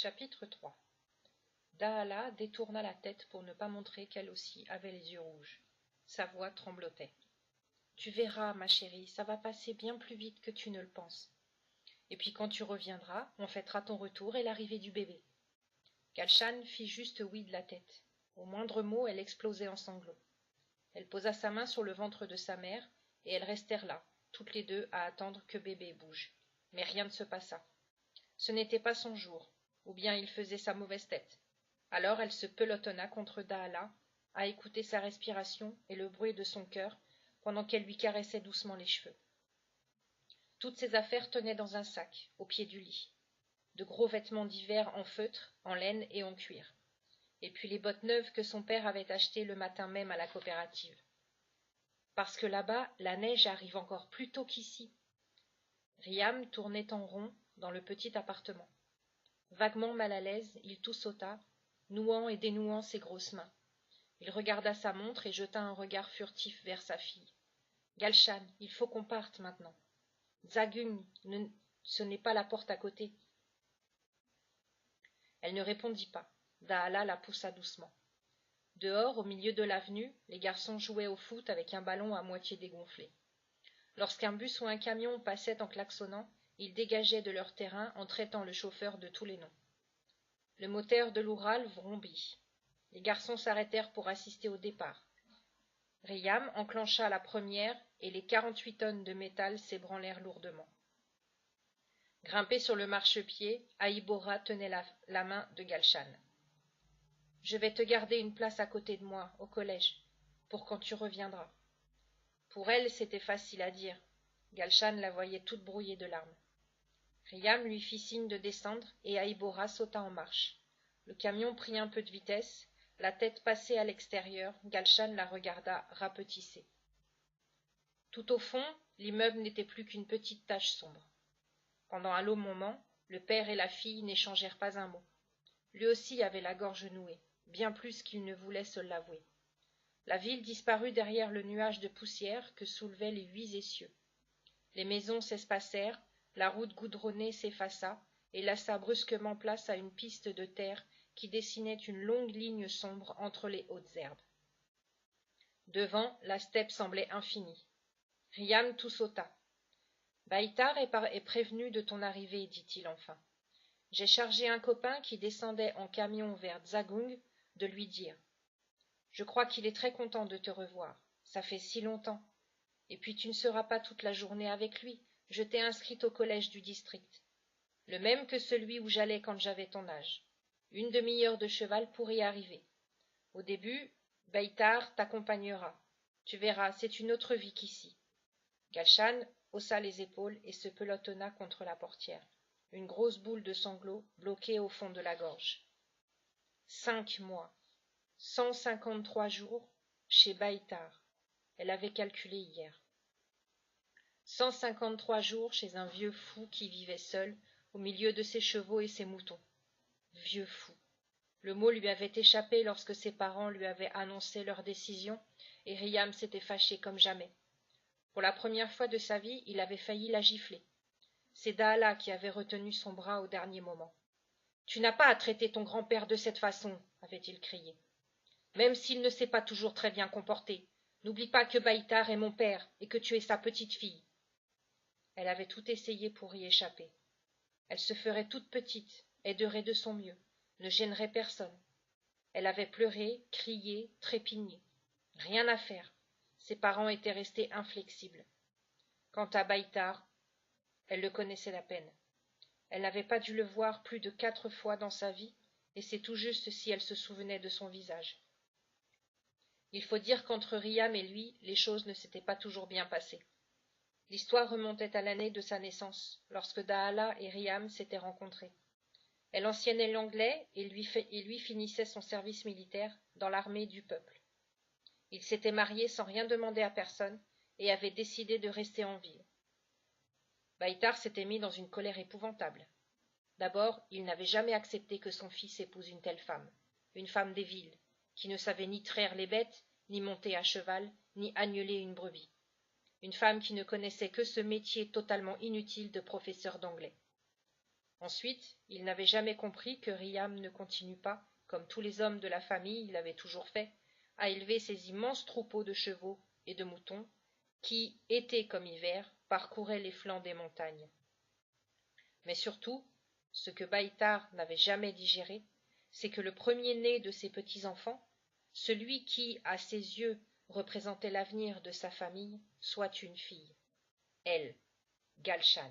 Chapitre 3. Daala détourna la tête pour ne pas montrer qu'elle aussi avait les yeux rouges. Sa voix tremblotait. « Tu verras, ma chérie, ça va passer bien plus vite que tu ne le penses. Et puis quand tu reviendras, on fêtera ton retour et l'arrivée du bébé. » Galshan fit juste oui de la tête. Au moindre mot, elle explosait en sanglots. Elle posa sa main sur le ventre de sa mère, et elles restèrent là, toutes les deux, à attendre que bébé bouge. Mais rien ne se passa. Ce n'était pas son jour, ou bien il faisait sa mauvaise tête. Alors elle se pelotonna contre Daala, à écouter sa respiration et le bruit de son cœur, pendant qu'elle lui caressait doucement les cheveux. Toutes ses affaires tenaient dans un sac, au pied du lit. De gros vêtements d'hiver en feutre, en laine et en cuir. Et puis les bottes neuves que son père avait achetées le matin même à la coopérative. Parce que là-bas, la neige arrive encore plus tôt qu'ici. Riam tournait en rond dans le petit appartement. Vaguement mal à l'aise, il toussota, nouant et dénouant ses grosses mains. Il regarda sa montre et jeta un regard furtif vers sa fille. « Galshan, il faut qu'on parte maintenant. Zagung, ce n'est pas la porte à côté. » Elle ne répondit pas. Daala la poussa doucement. Dehors, au milieu de l'avenue, les garçons jouaient au foot avec un ballon à moitié dégonflé. Lorsqu'un bus ou un camion passait en klaxonnant, ils dégageaient de leur terrain en traitant le chauffeur de tous les noms. Le moteur de l'Oural vrombit. Les garçons s'arrêtèrent pour assister au départ. Riam enclencha la première et les 48 tonnes de métal s'ébranlèrent lourdement. Grimpé sur le marchepied, Aïbora tenait la main de Galshan. « Je vais te garder une place à côté de moi, au collège, pour quand tu reviendras. » Pour elle, c'était facile à dire. Galshan la voyait toute brouillée de larmes. Riam lui fit signe de descendre et Aïbora sauta en marche. Le camion prit un peu de vitesse, la tête passée à l'extérieur, Galshan la regarda rapetissée. Tout au fond, l'immeuble n'était plus qu'une petite tache sombre. Pendant un long moment, le père et la fille n'échangèrent pas un mot. Lui aussi avait la gorge nouée, bien plus qu'il ne voulait se l'avouer. La ville disparut derrière le nuage de poussière que soulevaient les 8 essieux. Les maisons s'espacèrent, la route goudronnée s'effaça et laissa brusquement place à une piste de terre qui dessinait une longue ligne sombre entre les hautes herbes. Devant, la steppe semblait infinie. Riam tout sauta. « Baïtar est prévenu de ton arrivée, dit-il enfin. J'ai chargé un copain qui descendait en camion vers Zagung de lui dire. Je crois qu'il est très content de te revoir. Ça fait si longtemps. Et puis tu ne seras pas toute la journée avec lui. Je t'ai inscrite au collège du district. Le même que celui où j'allais quand j'avais ton âge. Une demi-heure de cheval pour y arriver. Au début, Baïtar t'accompagnera. Tu verras, c'est une autre vie qu'ici. » Galshan haussa les épaules et se pelotonna contre la portière. Une grosse boule de sanglots bloquée au fond de la gorge. 5 mois. 153 jours chez Baïtar. Elle avait calculé hier. 153 jours chez un vieux fou qui vivait seul, au milieu de ses chevaux et ses moutons. Vieux fou. Le mot lui avait échappé lorsque ses parents lui avaient annoncé leur décision, et Riam s'était fâché comme jamais. Pour la première fois de sa vie, il avait failli la gifler. C'est Daala qui avait retenu son bras au dernier moment. « Tu n'as pas à traiter ton grand-père de cette façon, » avait-il crié. « Même s'il ne s'est pas toujours très bien comporté. N'oublie pas que Baïtar est mon père et que tu es sa petite-fille. » Elle avait tout essayé pour y échapper. Elle se ferait toute petite, aiderait de son mieux, ne gênerait personne. Elle avait pleuré, crié, trépigné. Rien à faire. Ses parents étaient restés inflexibles. Quant à Baïtar, elle le connaissait à peine. Elle n'avait pas dû le voir plus de 4 fois dans sa vie, et c'est tout juste si elle se souvenait de son visage. Il faut dire qu'entre Riam et lui, les choses ne s'étaient pas toujours bien passées. L'histoire remontait à l'année de sa naissance, lorsque Daala et Riam s'étaient rencontrés. Elle enseignait l'anglais et lui finissait son service militaire dans l'armée du peuple. Ils s'étaient mariés sans rien demander à personne et avaient décidé de rester en ville. Baïtar s'était mis dans une colère épouvantable. D'abord, il n'avait jamais accepté que son fils épouse une telle femme, une femme des villes, qui ne savait ni traire les bêtes, ni monter à cheval, ni agneler une brebis. Une femme qui ne connaissait que ce métier totalement inutile de professeur d'anglais. Ensuite, il n'avait jamais compris que Riam ne continue pas, comme tous les hommes de la famille l'avaient toujours fait, à élever ces immenses troupeaux de chevaux et de moutons qui, été comme hiver, parcouraient les flancs des montagnes. Mais surtout, ce que Baïtar n'avait jamais digéré, c'est que le premier-né de ses petits-enfants, celui qui, à ses yeux, représentait l'avenir de sa famille, soit une fille, elle, Galshan.